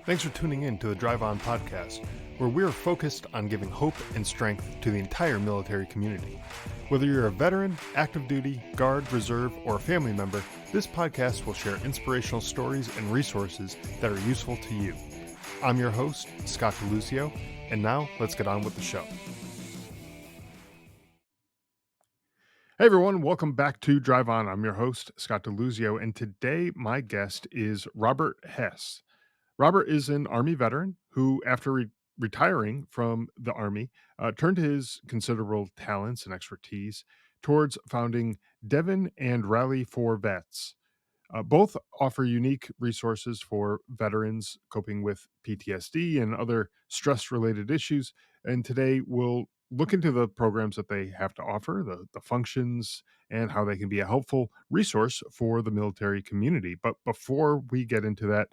Thanks for tuning in to the Drive On podcast, where we're focused on giving hope and strength to the entire military community. Whether you're a veteran, active duty, guard, reserve, or a family member, this podcast will share inspirational stories and resources that are useful to you. I'm your host, Scott DeLuzio, and now let's get on with the show. Hey everyone, welcome back to Drive On. I'm your host, Scott DeLuzio, and today my guest is Robert Hess. Robert is an Army veteran who, after retiring from the Army, turned his considerable talents and expertise towards founding DVEN and Rally for Vets. Both offer unique resources for veterans coping with PTSD and other stress related issues. And today we'll look into the programs that they have to offer, the functions, and how they can be a helpful resource for the military community. But before we get into that,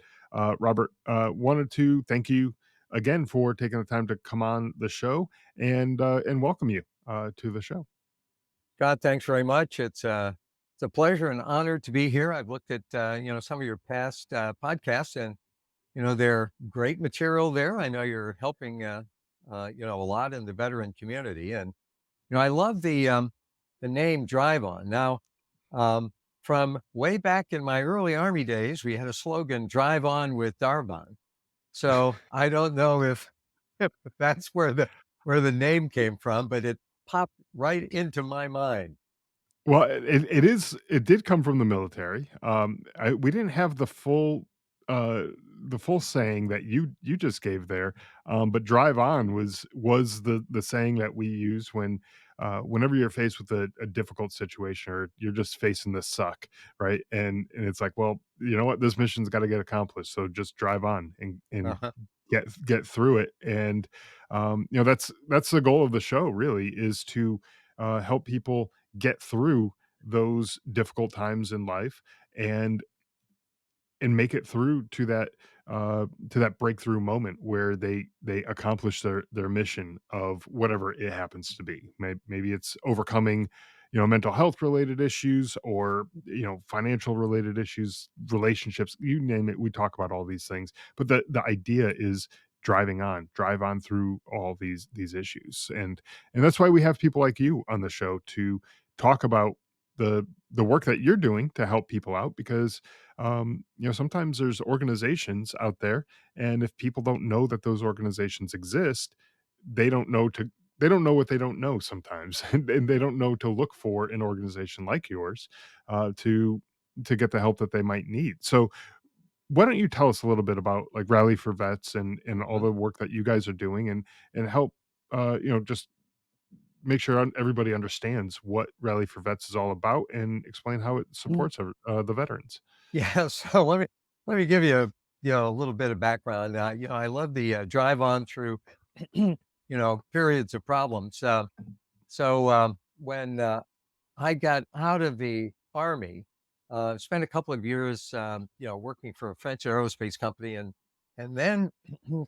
Robert, wanted to thank you again for taking the time to come on the show and welcome you to the show. God, thanks very much. It's a pleasure and honor to be here. I've looked at some of your past podcasts, and they're great material there. I know you're helping a lot in the veteran community, and I love the name Drive On. Now, from way back in my early Army days, we had a slogan: "Drive on with Darvon." So I don't know if that's where the name came from, but it popped right into my mind. Well, it did come from the military. We didn't have uh, the full saying that you just gave there, but "drive on" was the saying that we use whenever you're faced with a difficult situation or you're just facing the suck, right? And it's like, well, you know what, this mission's got to get accomplished, so just drive on and Uh-huh. get through it. And that's the goal of the show. Really, is to help people get through those difficult times in life and make it through to that breakthrough moment where they accomplish their mission of whatever it happens to be. Maybe it's overcoming mental health related issues, or financial related issues, relationships, you name it. We talk about all these things, but the idea is drive on through all these issues. And that's why we have people like you on the show to talk about the work that you're doing to help people out, because sometimes there's organizations out there, and if people don't know that those organizations exist, they don't know to they don't know what they don't know sometimes, and they don't know to look for an organization like yours to get the help that they might need. So why don't you tell us a little bit about like Rally for Vets and all the work that you guys are doing, and help just make sure everybody understands what Rally for Vets is all about, and explain how it Mm. supports the veterans. Yeah. So let me give you a little bit of background. I love the drive on through periods of problems. So when I got out of the Army, spent a couple of years working for a French aerospace company, and then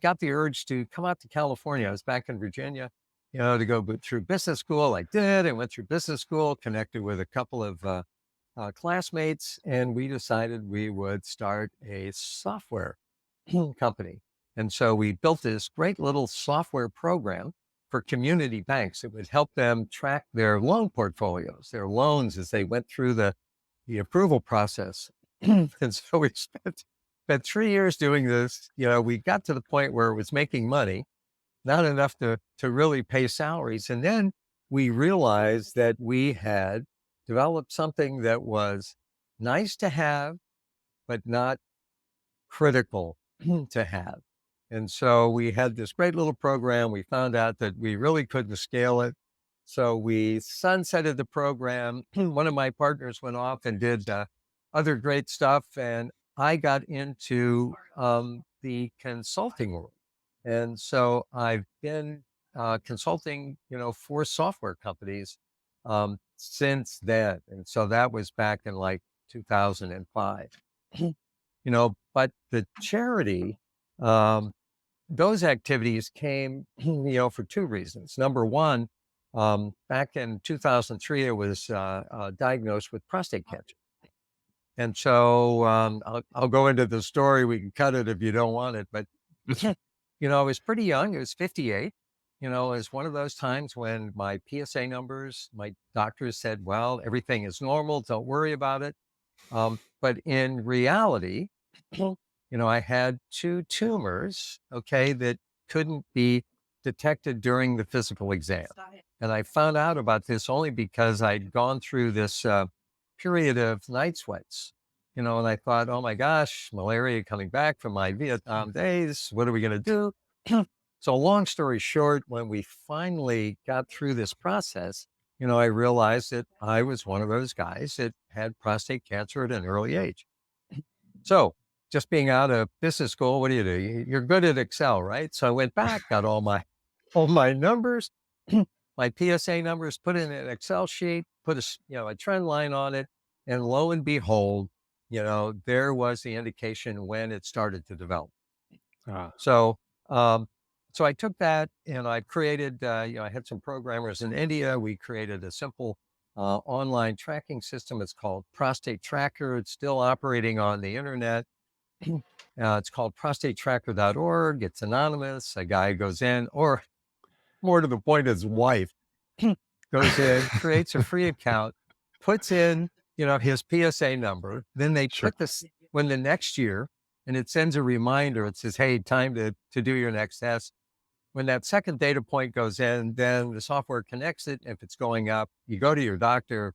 got the urge to come out to California. I was back in Virginia, to go through business school. I did. I went through business school, connected with a couple of classmates, and we decided we would start a software company. And so we built this great little software program for community banks. It would help them track their loan portfolios, their loans, as they went through the approval process. And so we spent 3 years doing this. We got to the point where it was making money, not enough to really pay salaries. And then we realized that we had developed something that was nice to have, but not critical to have. And so we had this great little program. We found out that we really couldn't scale it. So we sunsetted the program. One of my partners went off and did other great stuff. And I got into the consulting world. And so I've been consulting, for software companies since then. And so that was back in like 2005. But the charity, those activities came, for two reasons. Number one, back in 2003, I was diagnosed with prostate cancer. And so I'll go into the story. We can cut it if you don't want it. But It's I was pretty young. I was 58. It was one of those times when my PSA numbers, my doctors said, well, everything is normal. Don't worry about it. But in reality, I had two tumors, okay, that couldn't be detected during the physical exam. And I found out about this only because I'd gone through this period of night sweats, and I thought, oh my gosh, malaria coming back from my Vietnam days. What are we going to do? So, long story short, when we finally got through this process, I realized that I was one of those guys that had prostate cancer at an early age. So, just being out of business school, what do? You're good at Excel, right? So I went back, got all my numbers, my PSA numbers, put in an Excel sheet, put a trend line on it, and lo and behold, there was the indication when it started to develop. ah, So, um, so I took that and I created, I had some programmers in India. We created a simple online tracking system. It's called ProstateTracker. It's still operating on the internet. It's called ProstateTracker.org. It's anonymous. A guy goes in, or more to the point, his wife goes in, creates a free account, puts in, his PSA number. Then they sure. put this when the next year, and it sends a reminder. It says, "Hey, time to do your next test." When that second data point goes in, then the software connects it. If it's going up, you go to your doctor,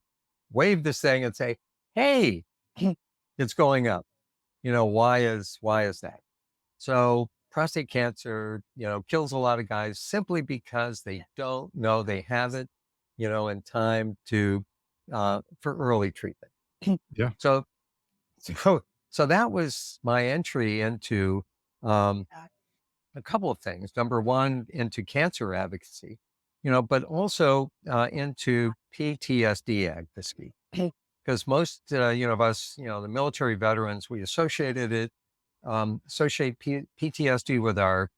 wave this thing, and say, "Hey, it's going up." Why is that? So prostate cancer, kills a lot of guys simply because they don't know they have it, in time for early treatment. Yeah. So, so that was my entry into um, a couple of things. Number one, into cancer advocacy, but also into PTSD advocacy. Because most, of us, the military veterans, we associate PTSD with our,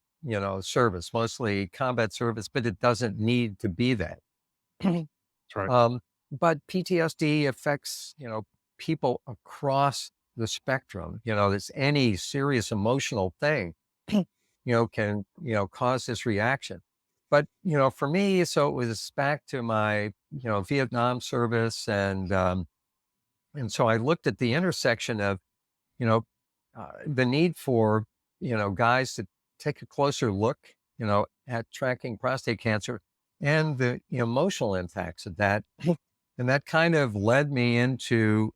service, mostly combat service, but it doesn't need to be that. That's right. um, but PTSD affects, people across the spectrum. There's any serious emotional thing, can, cause this reaction. But, for me, so it was back to my, Vietnam service. And so I looked at the intersection of, you know, the need for, guys to take a closer look, at tracking prostate cancer and the emotional impacts of that. And that kind of led me into,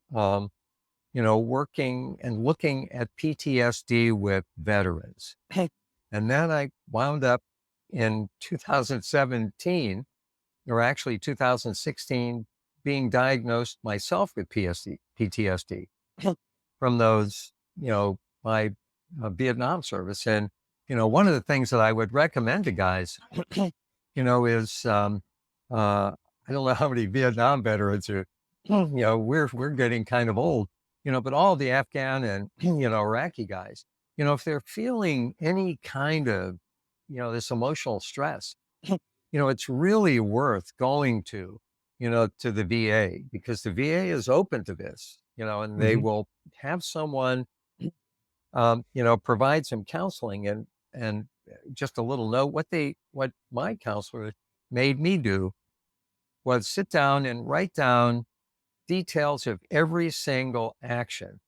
working and looking at PTSD with veterans. And then I wound up in 2017, or actually 2016, being diagnosed myself with PTSD from those, my Vietnam service. And, one of the things that I would recommend to guys, is I don't know how many Vietnam veterans are, we're getting kind of old, but all the Afghan and, Iraqi guys, if they're feeling any kind of, this emotional stress, it's really worth going to the VA, because the VA is open to this, and they Mhm. will have someone, provide some counseling. And just a little note, what my counselor made me do was sit down and write down details of every single action,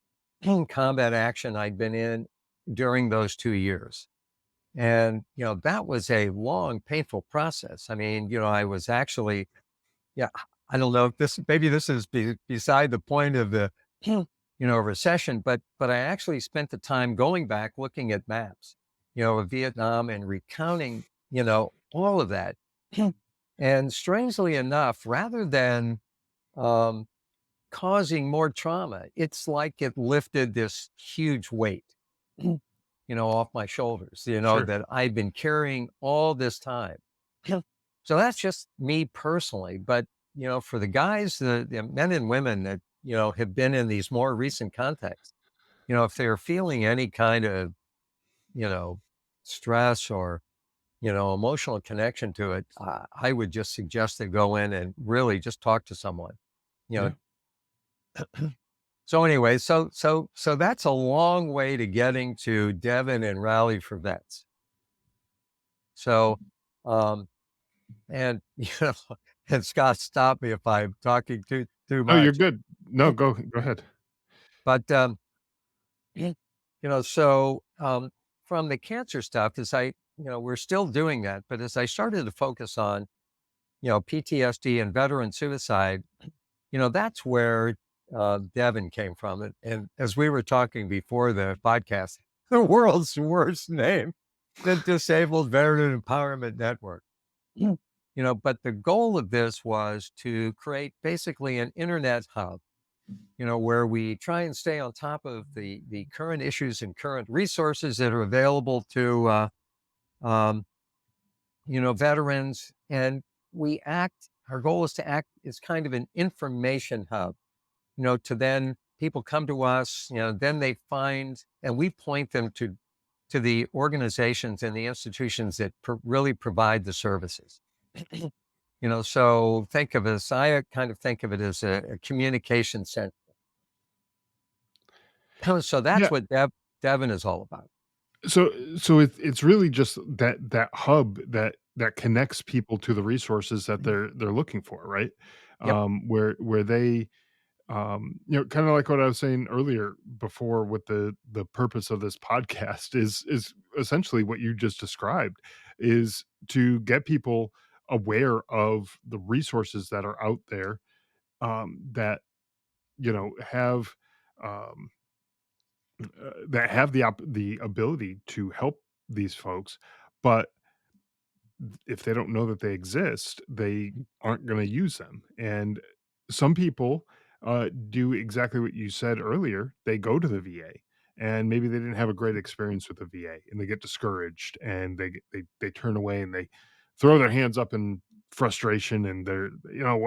combat action I'd been in during those 2 years. And, that was a long, painful process. I mean, I was actually, yeah, I don't know if maybe this is beside the point of the, recession, but I actually spent the time going back, looking at maps, of Vietnam and recounting, all of that. And strangely enough, rather than um, causing more trauma, it's like it lifted this huge weight, off my shoulders, Sure. that I've been carrying all this time. So that's just me personally. But, for the guys, the men and women that, have been in these more recent contexts, if they're feeling any kind of, you know, stress or, emotional connection to it, I would just suggest they go in and really just talk to someone, you Yeah. know. So anyway, so that's a long way to getting to Devon and Rally for Vets. So, um, and and Scott, stop me if I'm talking too Oh, you're much. good. No, go ahead. But you so from the cancer stuff, as we're still doing that, but as I started to focus on PTSD and veteran suicide, that's where Devin came from. And as we were talking before the podcast, the world's worst name, the Disabled Veteran Empowerment Network. Mm. But the goal of this was to create basically an internet hub, where we try and stay on top of the current issues and current resources that are available to um, veterans. And our goal is to act as kind of an information hub, to then people come to us, then they find, and we point them to the organizations and the institutions that really provide the services. So I kind of think of it as a communication center. So that's Yeah. what Devin is all about. So it's really just that hub that connects people to the resources that they're looking for, right? Yep. Where they, kind of like what I was saying earlier before with the purpose of this podcast is essentially what you just described, is to get people aware of the resources that are out there, that have, um, that have the ability to help these folks, but if they don't know that they exist, they aren't going to use them. And some people do exactly what you said earlier. They go to the VA, and maybe they didn't have a great experience with the VA, and they get discouraged, and they turn away, and they throw their hands up in frustration, and they're no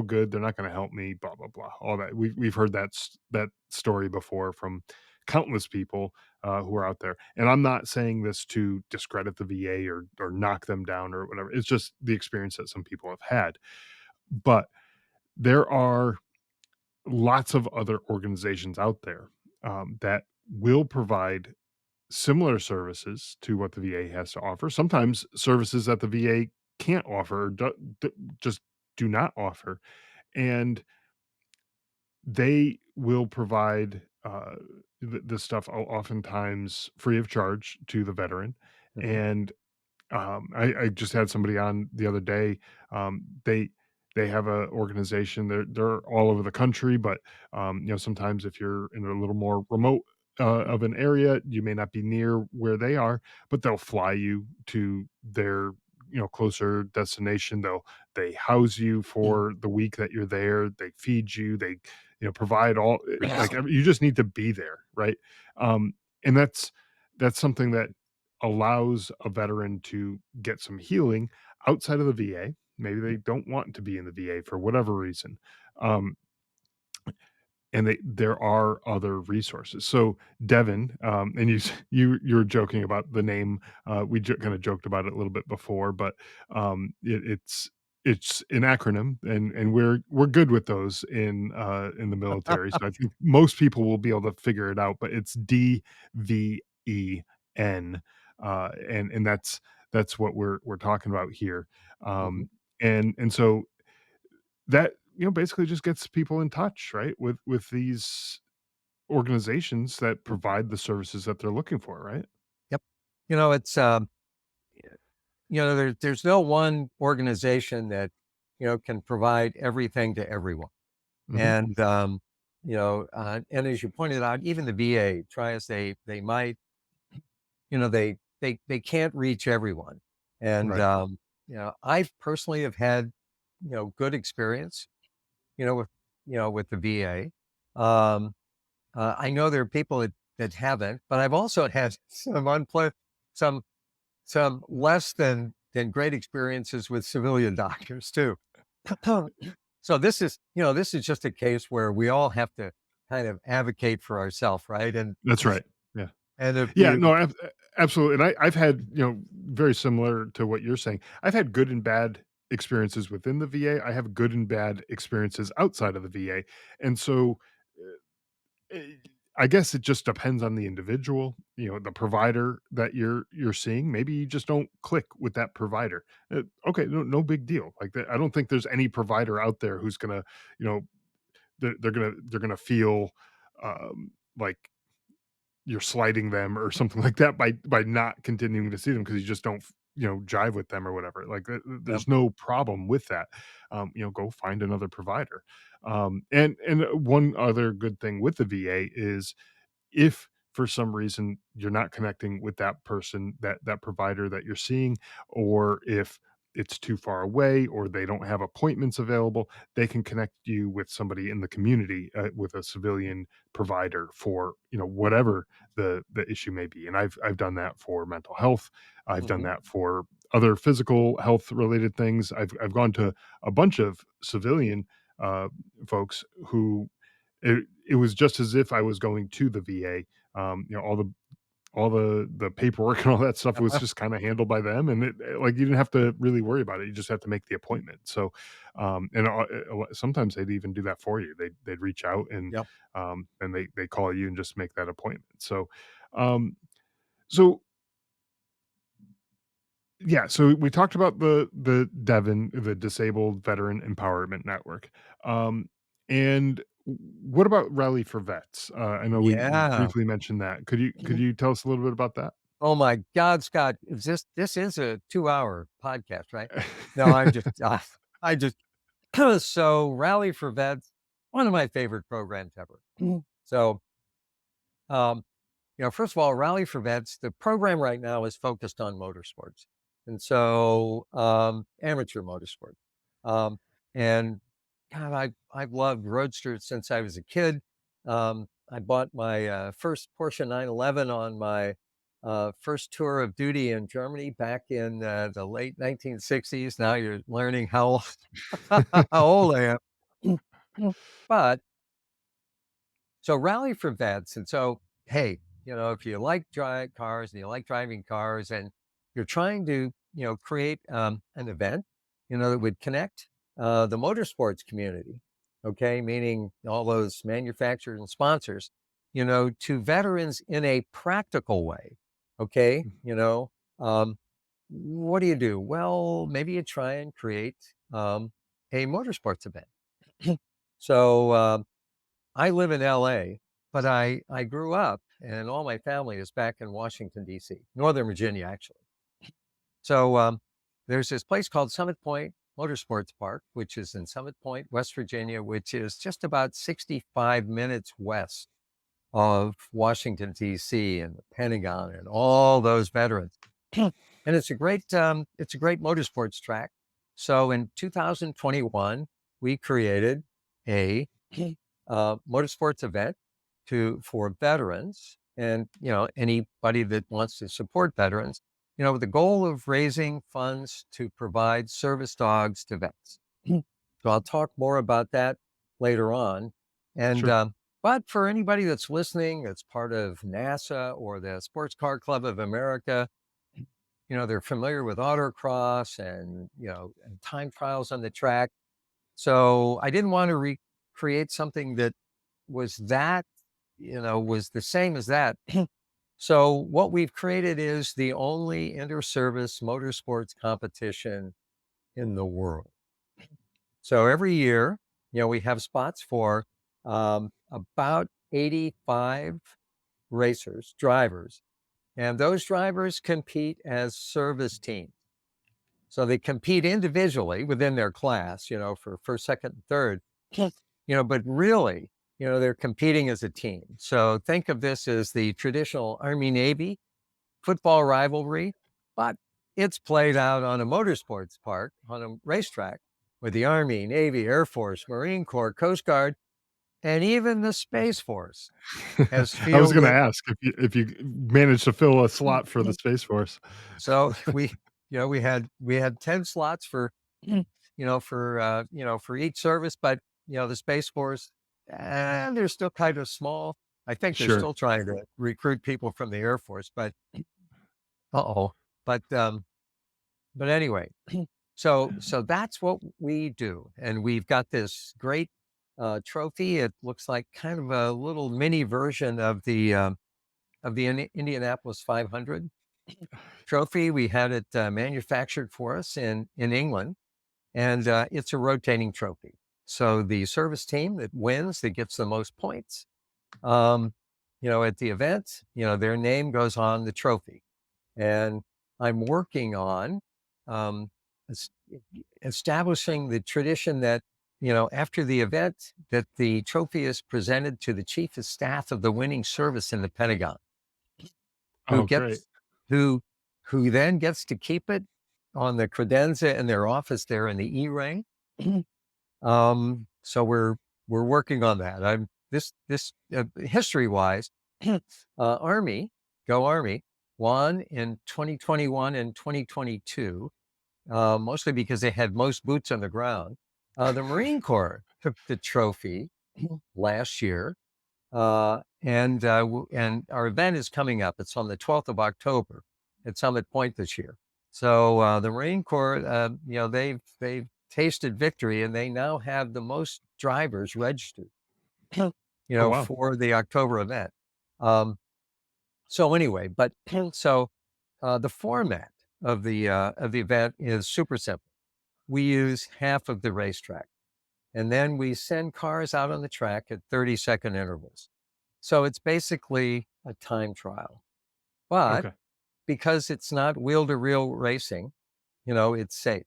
good. They're not going to help me. Blah blah blah. All that we've heard that story before from countless people who are out there. And I'm not saying this to discredit the VA or knock them down or whatever. It's just the experience that some people have had. But there are lots of other organizations out there, that will provide similar services to what the VA has to offer. Sometimes services that the VA can't offer, or just do not offer, and they will provide, the stuff oftentimes free of charge to the veteran. Mhm. And I just had somebody on the other day. They have a organization. They're all over the country, but sometimes if you're in a little more remote of an area, you may not be near where they are, but they'll fly you to their closer destination. They house you Mhm. for the week that you're there. They feed you. They provide all, you just need to be there, right? Um, and that's something that allows a veteran to get some healing outside of the VA. Maybe they don't want to be in the VA for whatever reason. Um, and there are other resources. So Devin, and you were joking about the name. We kind of joked about it a little bit before, but it's an acronym, and we're good with those in the military. So I think most people will be able to figure it out. But it's DVEN, and that's what we're talking about here. Mhm. And so that basically just gets people in touch, right, with these organizations that Mhm. provide the services that they're looking for, right? Yep. It's there's no one organization that can provide everything to everyone. Mhm. And as you pointed out, even the VA, try as they might, they can't reach everyone. And Right. I personally have had good experience, with with the VA. Um, I know there are people that haven't, but I've also had some less than great experiences with civilian doctors too. So this is just a case where we all have to kind of advocate for ourselves, right? That's right. Yeah. And if Yeah, you no, absolutely, and I've had, very similar to what you're saying. I've had good and bad experiences within the VA. I have good and bad experiences outside of the VA, and so, eh I guess it just depends on the individual, the provider that you're seeing. Maybe you just don't click with that provider. Okay, no big deal. Like that, I don't think there's any provider out there who's gonna, you know, they're gonna feel like you're slighting them or something like that by not continuing to see them because you just don't jive with them or whatever. Like Yep. there's no problem with that. Go find another provider. And one other good thing with the VA is if for some reason you're not connecting with that person, that provider that you're seeing, or if it's too far away or they don't have appointments available, they can connect you with somebody in the community, with a civilian provider for whatever the issue may be. And I've done that for mental health. I've done Mhm. that for other physical health related things. I've gone to a bunch of civilian uh, folks who it was just as if I was going to the VA. All the paperwork and all that stuff was Uh-huh. just kinda handled by them, and like, you didn't have to really worry about it, you just have to make the appointment. So, and sometimes they'd even do that for you. They'd reach out Yep. and they call you and just make that appointment. Um, so yeah, so we talked about the DEVEN, the Disabled Veteran Empowerment Network. And what about Rally for Vets? I know we Yeah. briefly mentioned that. Could you tell us a little bit about that? Oh my God, Scott, is this is a 2-hour podcast, right? No, I'm just, I just so Rally for Vets, one of my favorite programs ever. So, um, first of all, Rally for Vets, the program right now is focused on motorsports. And so, amateur motorsport. Um, and God, I've loved roadsters since I was a kid. I bought my first Porsche 911 on my first tour of duty in Germany back in the late 1960s. Now you're learning how, how old I am. But so Rally for Vets, and so, hey, if you like drive cars and you like driving cars and you're trying to, create an event, that would connect the motorsports community, okay, meaning all those manufacturers and sponsors, to veterans in a practical way, okay, what do you do? Well, maybe you try and create a motorsports event. So, I live in LA, but I grew up and all my family is back in Washington, DC, Northern Virginia, actually. So there's this place called Summit Point Motorsports Park, which is in Summit Point, West Virginia, which is just about 65 minutes west of Washington, D.C. and the Pentagon and all those veterans. And it's a great motorsports track. So in 2021, we created a motorsports event for veterans and anybody that wants to support veterans. With the goal of raising funds to provide service dogs to vets. So I'll talk more about that later on. And Sure. but for anybody that's listening, that's part of NASA or the Sports Car Club of America, they're familiar with autocross and and time trials on the track. So I didn't want to recreate something that was the same as that. So what we've created is the only inter-service motorsports competition in the world. So every year, we have spots for about 85 racers, drivers, and those drivers compete as service teams. So they compete individually within their class, for first, second, and third, but really, they're competing as a team. So think of this as the traditional Army Navy football rivalry, but it's played out on a motorsports park, on a racetrack with the Army, Navy, Air Force, Marine Corps, Coast Guard, and even the Space Force has I was gonna fielded. ask if you managed to fill a slot for the Space Force. So we had 10 slots for for each service, but the Space Force, they're still kind of small. I think they're Sure. still trying to recruit people from the Air Force, but uh-oh. But but anyway, so that's what we do. And we've got this great trophy. It looks like kind of a little mini version of the Indianapolis 500 trophy. We had it manufactured for us in England, and it's a rotating trophy. So the service team that wins, that gets the most points, um, at the event, their name goes on the trophy. And I'm working on um, es- establishing the tradition that, after the event, that the trophy is presented to the chief of staff of the winning service in the Pentagon, who Oh, great. gets who who then gets to keep it on the credenza in their office there in the E-ring. So we're working on that. I'm this history wise, Army, go Army, won in 2021 and 2022, mostly because they had most boots on the ground. The Marine Corps took the trophy last year, and our event is coming up. It's on the 12th of October at Summit Point this year. So the Marine Corps, they've tasted victory, and they now have the most drivers registered, Oh, wow. for the October event. Um, so anyway, but so the format of the event is super simple. We use half of the racetrack, and then we send cars out on the track at 30-second intervals. So it's basically a time trial, but Okay. because it's not wheel to wheel racing, it's safe.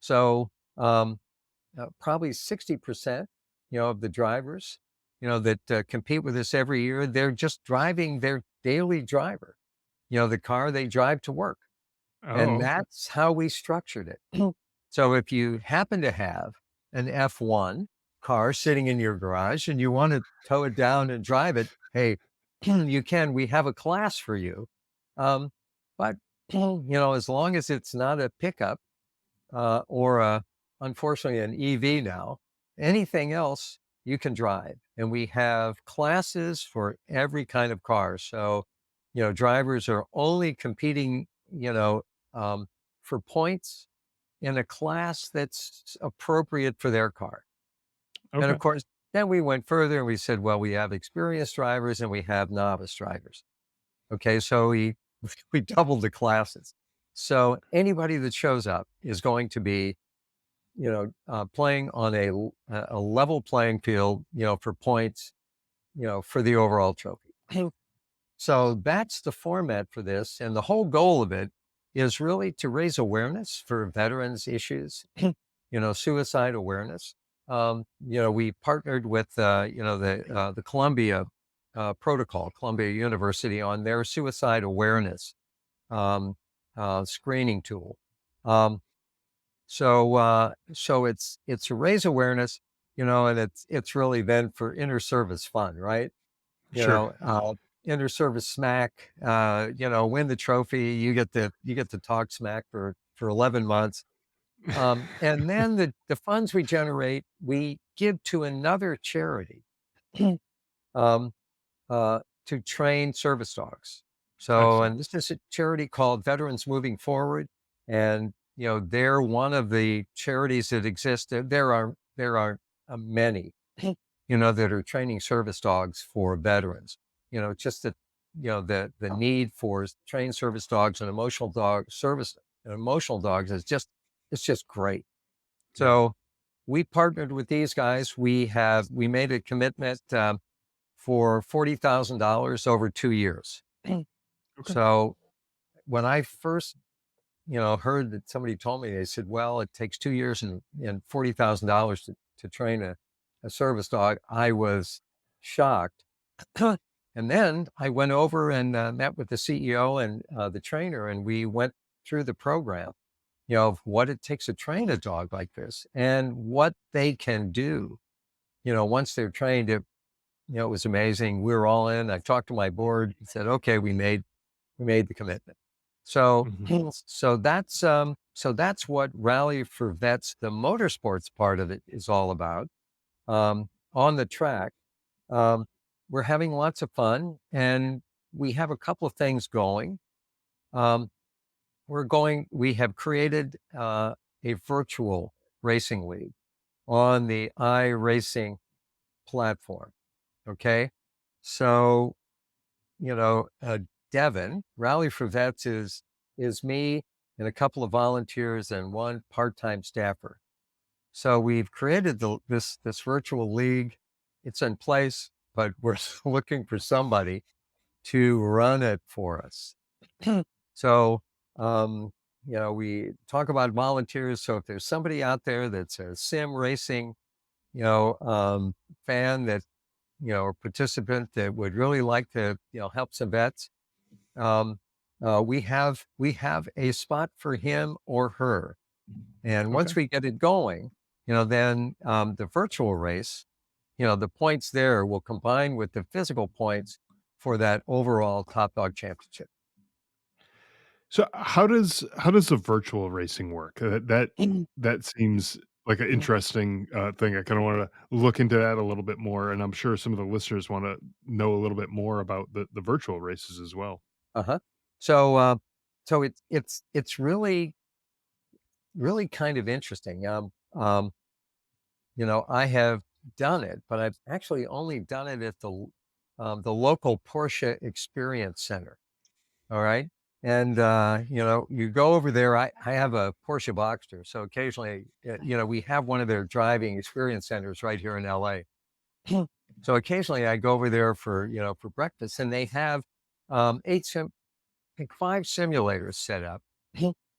So probably 60%, of the drivers, that compete with us every year, they're just driving their daily driver, the car they drive to work. And Oh, okay. that's how we structured it. So if you happen to have an F1 car sitting in your garage and you want to tow it down and drive it, hey, you can. We have a class for you. Um, but, as long as it's not a pickup or unfortunately an EV now, anything else you can drive. And we have classes for every kind of car. So, drivers are only competing, um, for points in a class that's appropriate for their car. And of Okay. course, then we went further and we said, well, we have experienced drivers and we have novice drivers. Okay, so we doubled the classes. So anybody that shows up is going to be, playing on a level playing field, for points, for the overall trophy. So that's the format for this. And the whole goal of it is really to raise awareness for veterans issues, suicide awareness. We partnered with, the Columbia Protocol, Columbia University, on their suicide awareness screening tool. Um, so it's to raise awareness, and it's really then for inter-service fun, right? you Sure. know, uh, Inter-service smack, win the trophy. You get to talk smack for 11 months. And then the funds we generate, we give to another charity um, to train service dogs. So, Excellent. and this is a charity called Veterans Moving Forward, and they're one of the charities that exist. There are many, that are training service dogs for veterans. Just that the need for trained service dogs and emotional dog service and emotional dogs is just it's just great. Yeah. So we partnered with these guys. We made a commitment for $40,000 over 2 years. Okay. So when I first, heard that somebody told me, they said, well, it takes 2 years and $40,000 to train a service dog, I was shocked. And then I went over and met with the CEO and the trainer, and we went through the program, of what it takes to train a dog like this and what they can do, once they're trained. It was amazing. We were all in. I talked to my board and said, okay, we made the commitment. So, Mhm. so that's what Rally for Vets, the motorsports part of it, is all about. On the track, um, we're having lots of fun, and we have a couple of things going. Um, we have created a virtual racing league. on the iRacing platform. Okay. So, you know, Devon, Rally for Vets is me and a couple of volunteers and one part-time staffer. So we've created this virtual league. It's in place, but we're looking for somebody to run it for us. So, um, you know, we talk about volunteers. So if there's somebody out there that's a sim racing, you know, fan that, you know, or participant that would really like to, you know, help some vets, um, we have a spot for him or her. And once Okay. we get it going, you know, then the virtual race, you know, the points there will combine with the physical points for that overall top dog championship. So how does the virtual racing work? That seems like an interesting, thing. I kinda wanna look into that a little bit more, and I'm sure some of the listeners wanna know a little bit more about the virtual races as well. Uh-huh. So, it's really kind of interesting. You know, I have done it, but I've actually only done it at the local Porsche Experience Center. All right. And, you know, you go over there. I have a Porsche Boxster. So occasionally, you know, we have one of their driving experience centers right here in LA. So occasionally I go over there for, you know, for breakfast and they have eight like 5 simulators set up.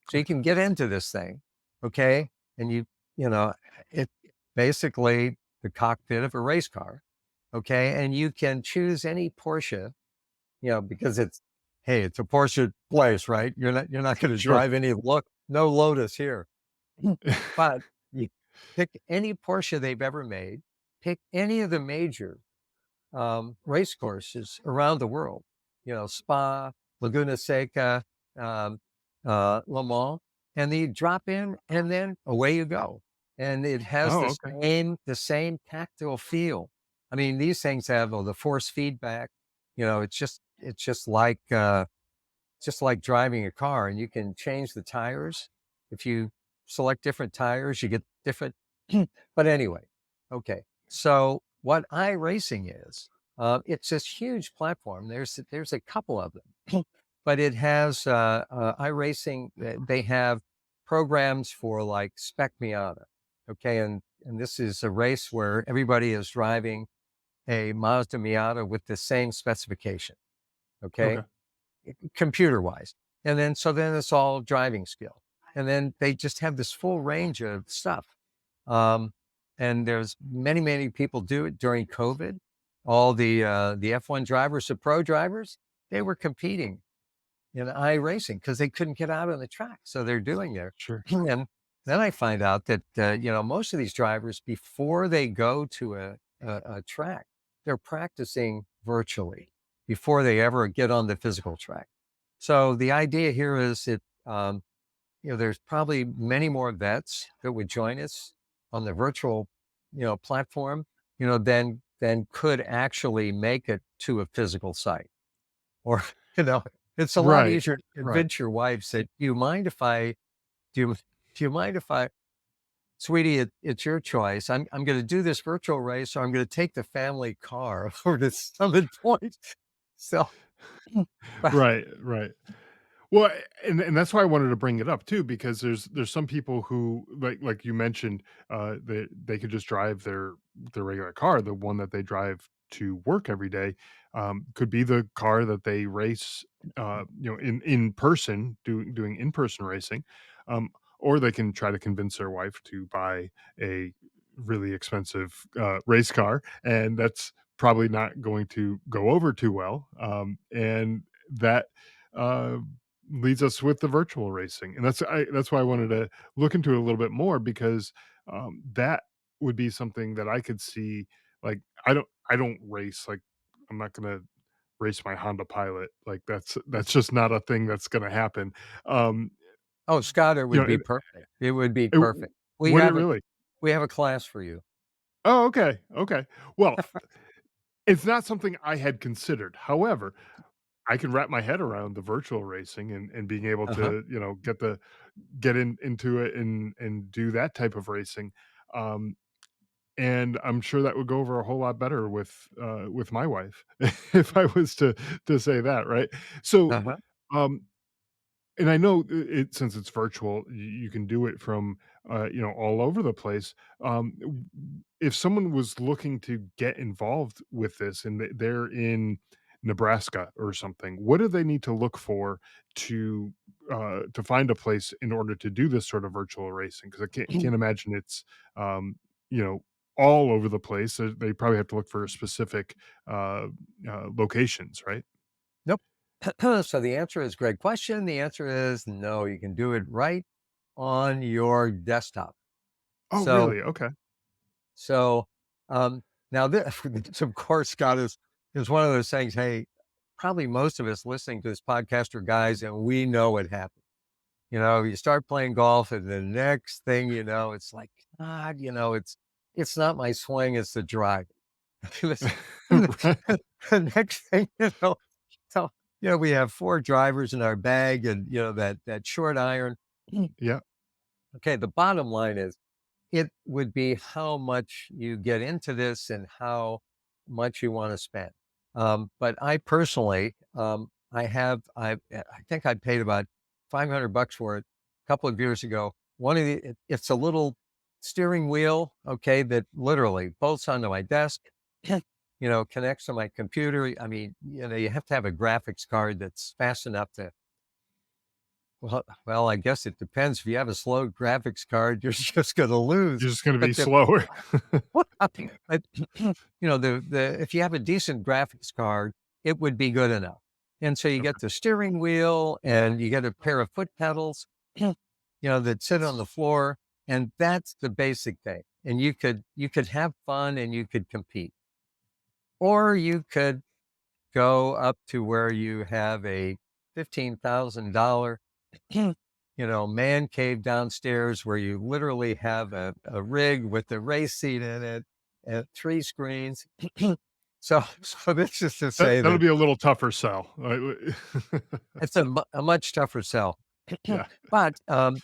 So you Okay. can get into this thing, okay? And you know, it basically the cockpit of a race car, okay? And you can choose any Porsche, you know, because it's hey, it's a Porsche place, right? You're not gonna Sure. drive any look no Lotus here. But you pick any Porsche they've ever made, pick any of the major race courses around the world, you know, Spa, Laguna Seca, um, Le Mans, and you drop in and then away you go. And it has Oh, okay. the same tactile feel. I mean, these things have the force feedback, you know, just like driving a car and you can change the tires. If you select different tires, you get different. But anyway, okay. So what iRacing is, it's this huge platform. There's a couple of them, but it has iRacing. They have programs for like Spec Miata. Okay, and this is a race where everybody is driving a Mazda Miata with the same specification. Okay, Okay. computer wise. And then, so then it's all driving skill. And then they just have this full range of stuff. Um, and there's many people do it during COVID. All the F1 drivers, the pro drivers, they were competing in iRacing because they couldn't get out on the track. So they're doing there. Sure. And then I find out that, you know, most of these drivers, before they go to a track, they're practicing virtually before they ever get on the physical track. So the idea here is that, you know, there's probably many more vets that would join us on the virtual, you know, platform, you know, than could actually make it to a physical site. Or, you know, it's a lot Right. easier to Right. convince your wife, say, "Do you mind if I do you mind if I sweetie, it's your choice. I'm gonna do this virtual race, so I'm gonna take the family car over to Summit Point." So, but Right, right. Well, and that's why I wanted to bring it up too, because there's some people who like you mentioned, they could just drive their regular car, the one that they drive to work every day, could be the car that they race, you know, in person, doing in person racing, or they can try to convince their wife to buy a really expensive race car, and that's probably not going to go over too well, and that. Uh, Leads us with the virtual racing, and that's why I wanted to look into it a little bit more because, that would be something that I could see, like, I don't race, like, I'm not gonna race my Honda Pilot, like, that's just not a thing that's gonna happen, um, oh, Scott, you would know, be perfect. It would be it perfect. We would it have a really? we have a class for you. Oh, okay, okay. Well, it's not something I had considered, however, I can wrap my head around the virtual racing and being able Uh-huh. to, get into it and do that type of racing. and I'm sure that would go over a whole lot better with my wife if I was to say that, right? So, Uh-huh. um, and I know since it's virtual, you can do it from all over the place. If someone was looking to get involved with this and they're in Nebraska or something, what do they need to look for to find a place in order to do this sort of virtual racing? Because I can't imagine it's um, you know all over the place. So they probably have to look for specific uh, locations, right? Nope. So the answer is great question. The answer is no, you can do it right on your desktop. Oh, So really? Okay. so now this, this of course, Scott, is one of those things. Hey, probably most of us listening to this podcast are guys, and we know it happens. You start playing golf, and the next thing you know, it's like, God, it's not my swing, it's the drive. Listen, Right. the next thing so we have 4 drivers in our bag, and that short iron. Yeah, Okay, the bottom line is it would be how much you get into this and how much you want to spend. But I personally, I think I paid about $500 for it a couple of years ago. It's a little steering wheel, okay, that literally bolts onto my desk, connects to my computer. I mean, you have to have a graphics card that's fast enough to well, I guess it depends. If you have a slow graphics card, you're just gonna lose. you're just gonna be But the slower. what but, the if you have a decent graphics card, it would be good enough. And so you Okay. get the steering wheel and you get a pair of foot pedals, that sit on the floor, and that's the basic thing. And you could have fun and you could compete. Or you could go up to where you have a $15,000 man cave downstairs where you literally have a rig with a race seat in it and 3 screens. So this is to say That'll that be a little tougher sell. it's a much tougher sell. Yeah. But, to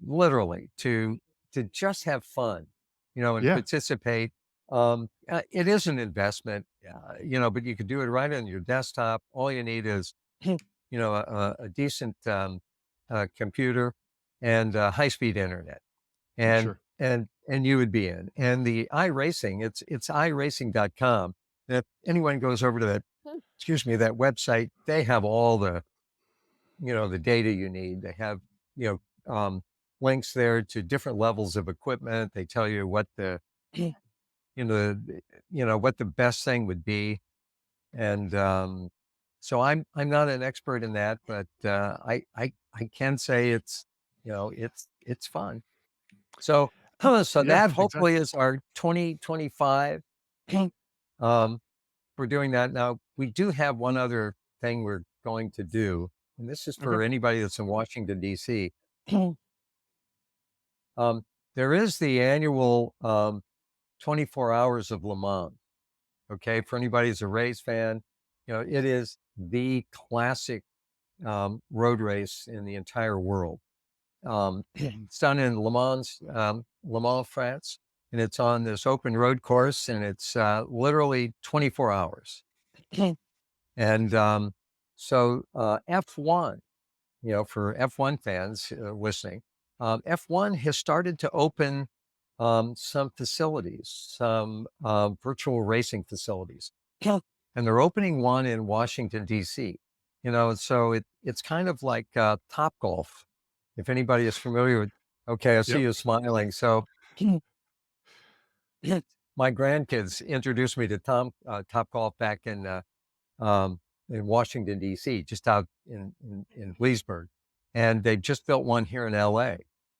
literally to just have fun, and Yeah, participate, it is an investment, but you could do it right on your desktop. All you need is, a decent, computer and, high-speed internet, and sure. and you would be in. And the iRacing, it's iRacing.com. If anyone goes over to that website, they have all the data you need. They have, you links there to different levels of equipment. They tell you what what the best thing would be. And so I'm not an expert in that, but I can say it's fun. So so Yeah, that hopefully exactly. is our 2025. um, we're doing that now. We do have one other thing we're going to do, and this is Okay. for anybody that's in Washington D.C. um, there is the annual 24 hours of Le Mans. Okay, for anybody who's a race fan, it is the classic road race in the entire world. It's done in Le Mans, France, and it's on this open road course, and it's literally 24 hours. And F1, for F1 fans listening, F1 has started to open some facilities, some virtual racing facilities, and they're opening one in Washington D.C. So it's kind of like Top Golf. If anybody is familiar with, okay, I see Yep. you smiling. So my grandkids introduced me to Top Golf back in Washington D.C., just out in Leesburg, and they just built one here in L.A.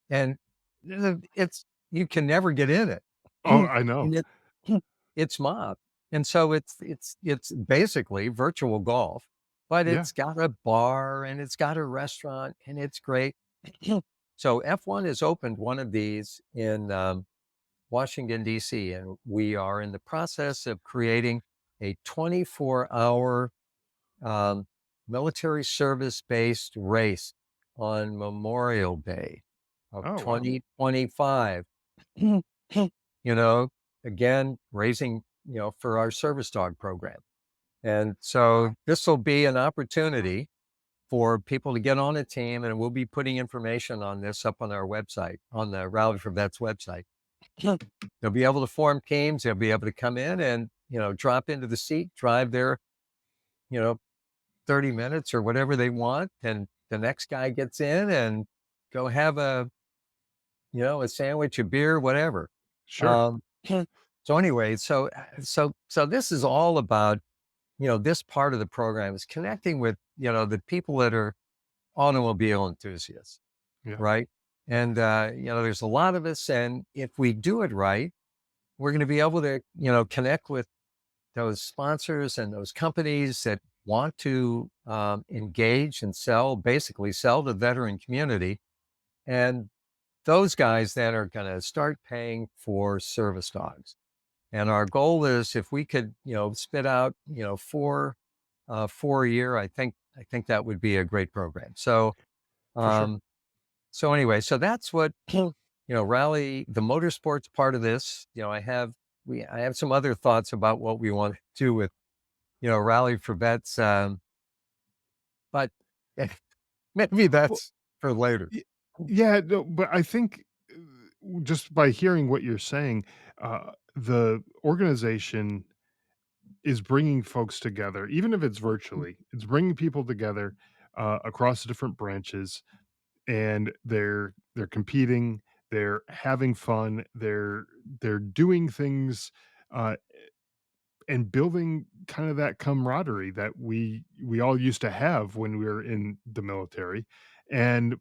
And it's you can never get in it. Oh, I know. And it's mob, and so it's basically virtual golf, but Yeah. it's got a bar and it's got a restaurant and it's great. So F1 has opened one of these in Washington D.C., and we are in the process of creating a 24-hour military service based race on Memorial Day of Oh, wow. 2025. you know, again, raising, for our service dog program. And so this will be an opportunity for people to get on a team, and we'll be putting information on this up on our website, on the Rally for Vets website. They'll be able to form teams. They'll be able to come in and, drop into the seat, drive their, you know, 30 minutes or whatever they want. And the next guy gets in and go have a sandwich, a beer, whatever. Sure. Um, so anyway, so this is all about, this part of the program is connecting with, the people that are automobile enthusiasts, Yeah. right? And, there's a lot of us. And if we do it right, we're going to be able to, connect with those sponsors and those companies that want to engage and basically sell to the veteran community. And those guys then are going to start paying for service dogs. And our goal is if we could, spit out, four a year, I think that would be a great program. For sure. Um, so anyway, so that's what, Rally, the motorsports part of this, I have some other thoughts about what we want to do with, Rally for Vets. But maybe Well, that's for later. y yeah, no, but I think, just by hearing what you're saying, the organization is bringing folks together, even if it's virtually. It's bringing people together, across the different branches, and they're competing, they're having fun, they're doing things, uh, and building kind of that camaraderie that we all used to have when we were in the military, and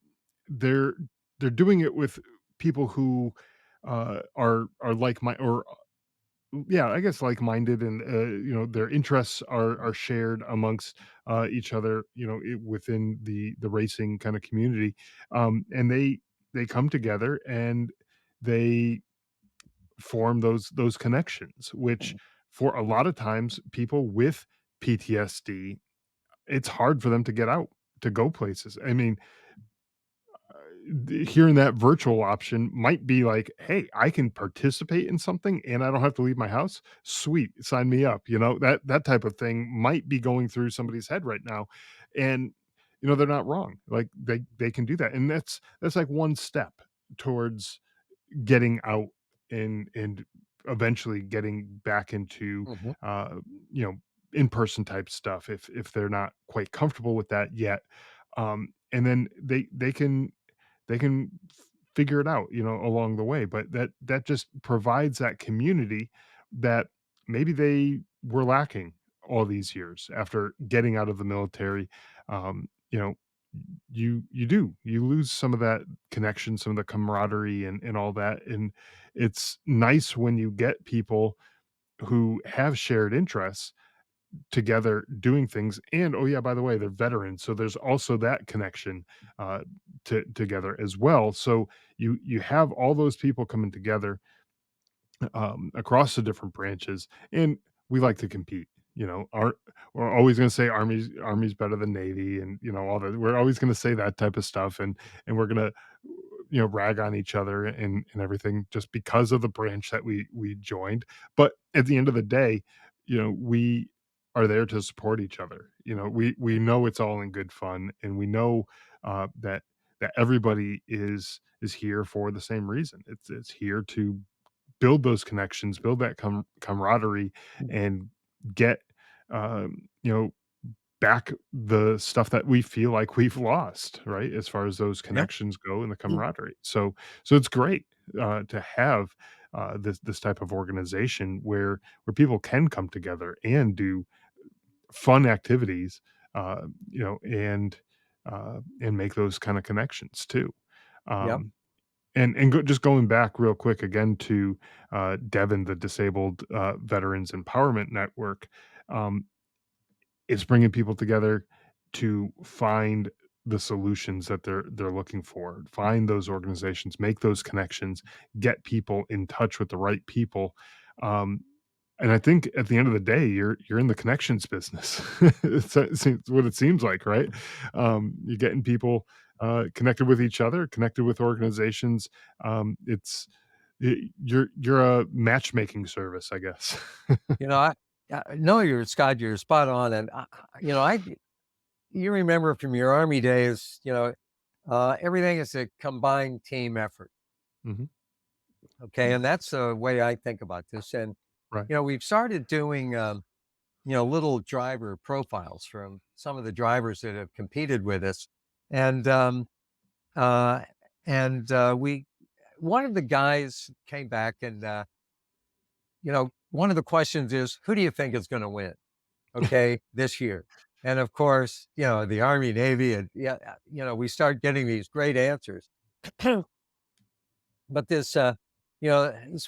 they're they're doing it with people who, are like my or yeah, I guess like-minded, and their interests are shared amongst each other, within the racing kind of community, and they come together and they form those connections, which for a lot of times people with PTSD, it's hard for them to get out to go places. I mean, hearing that virtual option might be like, "Hey, I can participate in something and I don't have to leave my house. Sweet, sign me up." That type of thing might be going through somebody's head right now, and they're not wrong. Like they can do that, and that's like one step towards getting out and eventually getting back into Mhm. uh you know in-person type stuff if they're not quite comfortable with that yet, and then they can figure it out, along the way. But that just provides that community that maybe they were lacking all these years after getting out of the military. um you know you lose some of that connection, some of the camaraderie and all that, and it's nice when you get people who have shared interests together doing things. And oh yeah, by the way, they're veterans, so there's also that connection, uh together as well. So you have all those people coming together, across the different branches, and we like to compete. We're always going to say army's better than navy, and all that. We're always going to say that type of stuff, and we're going to rag on each other and everything just because of the branch that we joined. But at the end of the day, we are there to support each other. We know it's all in good fun, and we know, that everybody is here for the same reason. It's here to build those connections, build that camaraderie, and get, you know, back the stuff that we feel like we've lost, right? As far as those Yeah. connections go and the camaraderie. So it's great, to have, this type of organization where people can come together and do fun activities, uh, and make those kind of connections too. Yep. Um, just going back real quick again to, Devin, the Disabled, Veterans Empowerment Network, um, it's bringing people together to find the solutions that they're looking for, find those organizations, make those connections, get people in touch with the right people, um, and I think at the end of the day, you're in the connections business. It's what it seems like, right? You're getting people, connected with each other, connected with organizations. It's You're a matchmaking service, I guess. You know, no, Scott, you're spot on, and you know, you remember from your Army days, everything is a combined team effort. Mhm. Okay, and that's the way I think about this. And Right. we've started doing little driver profiles from some of the drivers that have competed with us, and uh, we one of the guys came back and one of the questions is, who do you think is going to win? Okay, this year. And of course, the Army, Navy, and yeah, we start getting these great answers. But this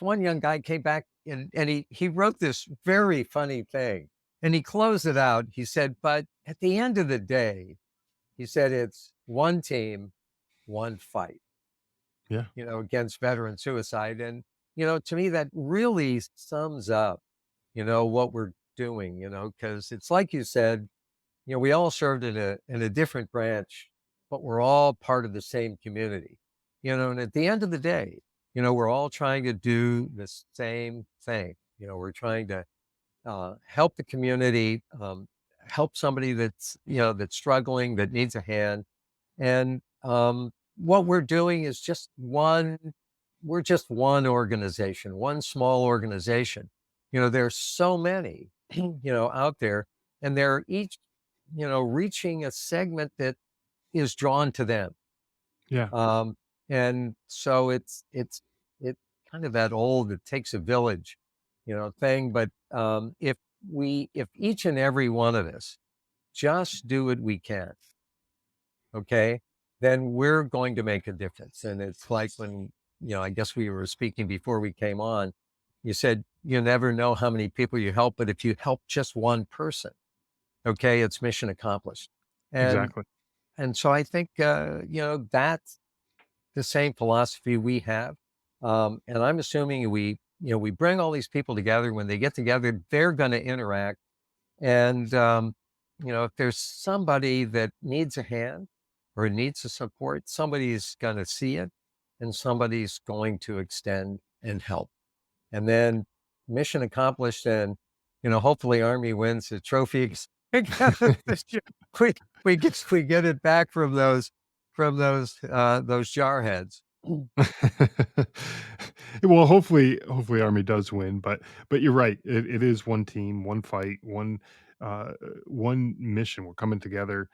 one young guy came back and he wrote this very funny thing. And he closed it out. He said, but at the end of the day, he said it's one team, one fight, Yeah. against veteran suicide. And, to me, that really sums up, what we're doing, because it's like you said, we all served in a different branch, but we're all part of the same community. And at the end of the day, we're all trying to do the same thing. We're trying to help the community, help somebody that's struggling, that needs a hand. And what we're doing is we're just one organization, one small organization. There's so many, out there, and they're each, reaching a segment that is drawn to them. Yeah. Um, and so it's kind of that old, it takes a village, thing. But if each and every one of us just do what we can, okay, then we're going to make a difference. And it's like when, I guess we were speaking before we came on, you said you never know how many people you help, but if you help just one person, okay, it's mission accomplished. And Exactly. so I think that's the same philosophy we have. And I'm assuming we bring all these people together. When they get together, they're going to interact. And, if there's somebody that needs a hand or needs a support, somebody's going to see it and somebody's going to extend and help. And then mission accomplished. And, hopefully Army wins the trophy. we, we get it back from those jarheads. Well, hopefully Army does win, but you're right. It is one team, one fight, uh, one mission. We're coming together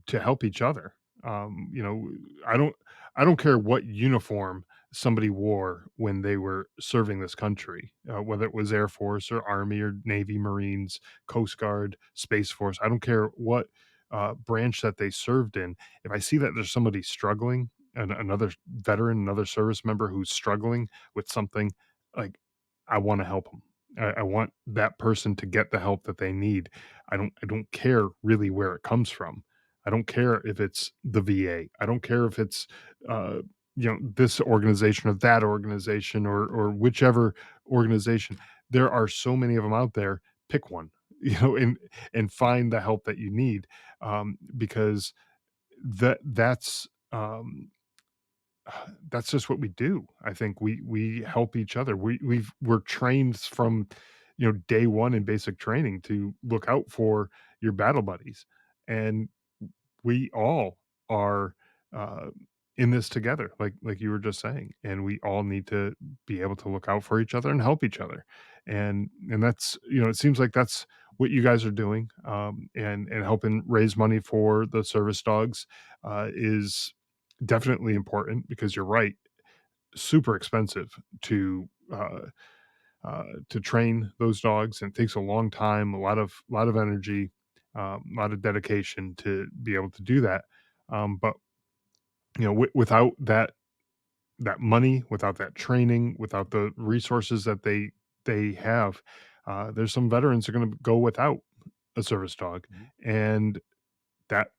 to help each other. You know, I don't I don't care what uniform somebody wore when they were serving this country, whether it was Air Force or Army or Navy, Marines, Coast Guard, Space Force. I don't care what branch that they served in. If I see that there's somebody struggling, another veteran, another service member who's struggling with something, like I want to help them. I want that person to get the help that they need. I don't care really where it comes from. I don't care if it's the VA. I don't care if it's uh, this organization or that organization or whichever organization. There are so many of them out there. Pick one, and find the help that you need, because that's just what we do. I think we help each other. We're trained from day one in basic training to look out for your battle buddies, and we all are uh, in this together, like you were just saying, and we all need to be able to look out for each other and help each other, and that's it seems like that's what you guys are doing, and helping raise money for the service dogs is definitely important because you're right, super expensive to train those dogs, and it takes a long time, a lot of energy, a lot of dedication to be able to do that. But without that money, without that training, without the resources that they have, there's some veterans are going to go without a service dog, Mhm. and that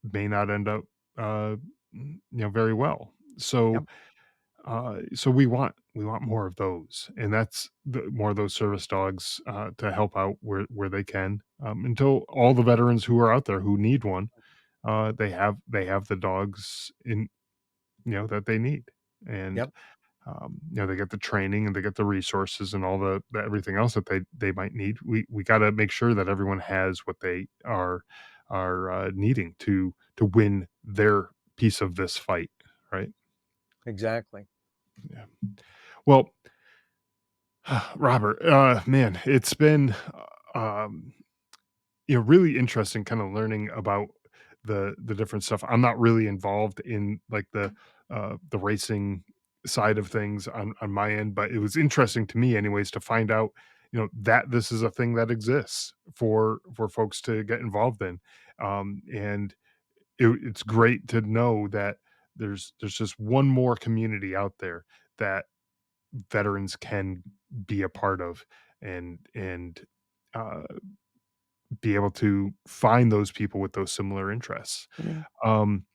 may not end up very well. Yep. So we want more of those, and that's more of those service dogs to help out where they can, until all the veterans who are out there who need one, they have the dogs in that they need, and Yep. they get the training and they get the resources and all the everything else that they might need. We got to make sure that everyone has what they are needing to win their piece of this fight, right? Exactly. Yeah. Well, Robert, man, it's been um, really interesting kind of learning about the different stuff. I'm not really involved in like the racing side of things on my end, but it was interesting to me anyways to find out, that this is a thing that exists for folks to get involved in. And it's great to know that there's just one more community out there that veterans can be a part of and uh be able to find those people with those similar interests. Mhm. Um,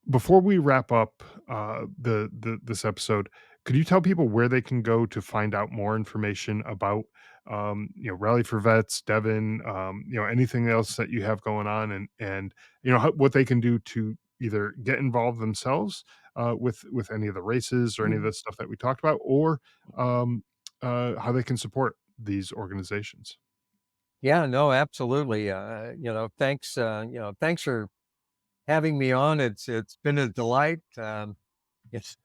Before we wrap up the this episode, could you tell people where they can go to find out more information about Rally for Vets, Devon, anything else that you have going on, and what they can do to either get involved themselves with any of the races or any of Mhm. the stuff that we talked about, or um, how they can support these organizations. Yeah, no, absolutely. Thanks for having me on. It's been a delight. Yes,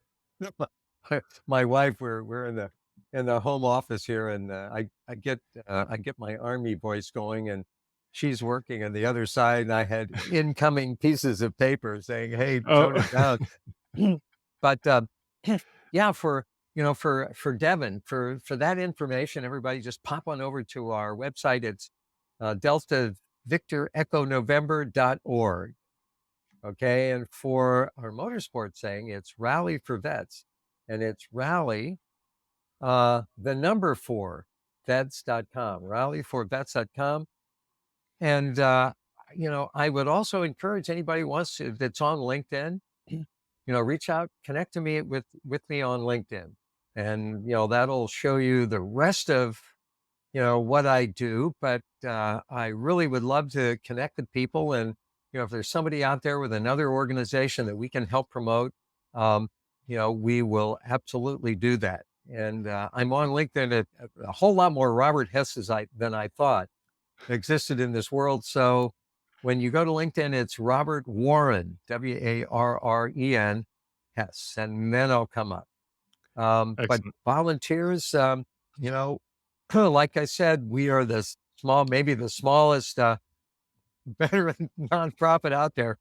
my my wife, we're in the home office here, and I get my army voice going, and she's working on the other side, and I had incoming pieces of paper saying, "Hey, Oh, tone it down." But yeah, for Devon, for that information, everybody just pop on over to our website. It's Delta Victor Echo November.org. Okay. And for our motorsports thing, it's Rally for Vets, and it's rally, the number four, vets.com, rallyforvets.com. And, I would also encourage anybody who wants to, that's on LinkedIn, reach out, connect to me with me on LinkedIn. And, that'll show you the rest of, what I do, but I really would love to connect with people. And, if there's somebody out there with another organization that we can help promote, um, we will absolutely do that. And I'm on LinkedIn at a whole lot more Robert Hesses than I thought existed in this world. So when you go to LinkedIn, it's Robert Warren, Warren Hess, and then I'll come up. But excellent. volunteers, you know, like I said, we are maybe the smallest veteran nonprofit out there.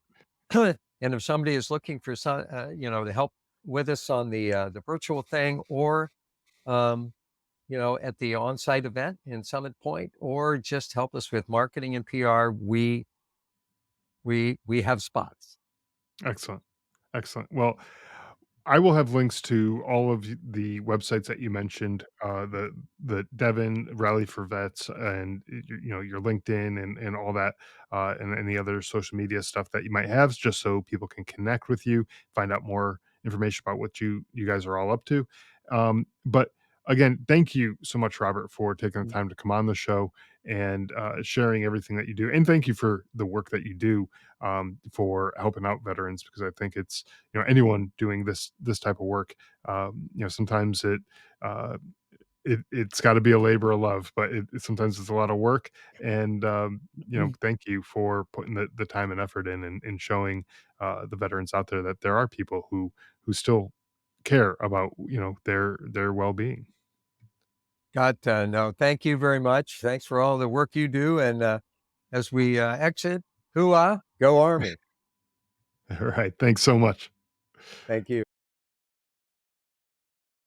And if somebody is looking for to help with us on the virtual thing, or um, at the on-site event in Summit Point, or just help us with marketing and PR, we have spots. Excellent. Excellent. Well, I will have links to all of the websites that you mentioned, the Devon Rally for Vets, and your LinkedIn and all that, and any other social media stuff that you might have, just so people can connect with you, find out more information about what you guys are all up to. But again, thank you so much, Robert, for taking the time to come on the show and sharing everything that you do, and thank you for the work that you do for helping out veterans, because I think it's anyone doing this type of work, sometimes uh it's got to be a labor of love, but sometimes it's a lot of work. And thank you for putting the time and effort in, and showing the veterans out there that there are people who still care about their well-being. No, thank you very much. Thanks for all the work you do. And as we exit, hooah, go Army. All right, thanks so much. Thank you.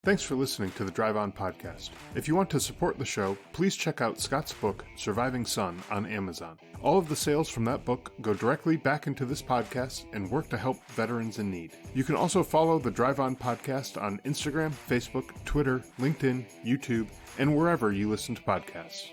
Thanks for listening to the Drive On podcast. If you want to support the show, please check out Scott's book, Surviving Son, on Amazon. All of the sales from that book go directly back into this podcast and work to help veterans in need. You can also follow the Drive On podcast on Instagram, Facebook, Twitter, LinkedIn, YouTube, and wherever you listen to podcasts.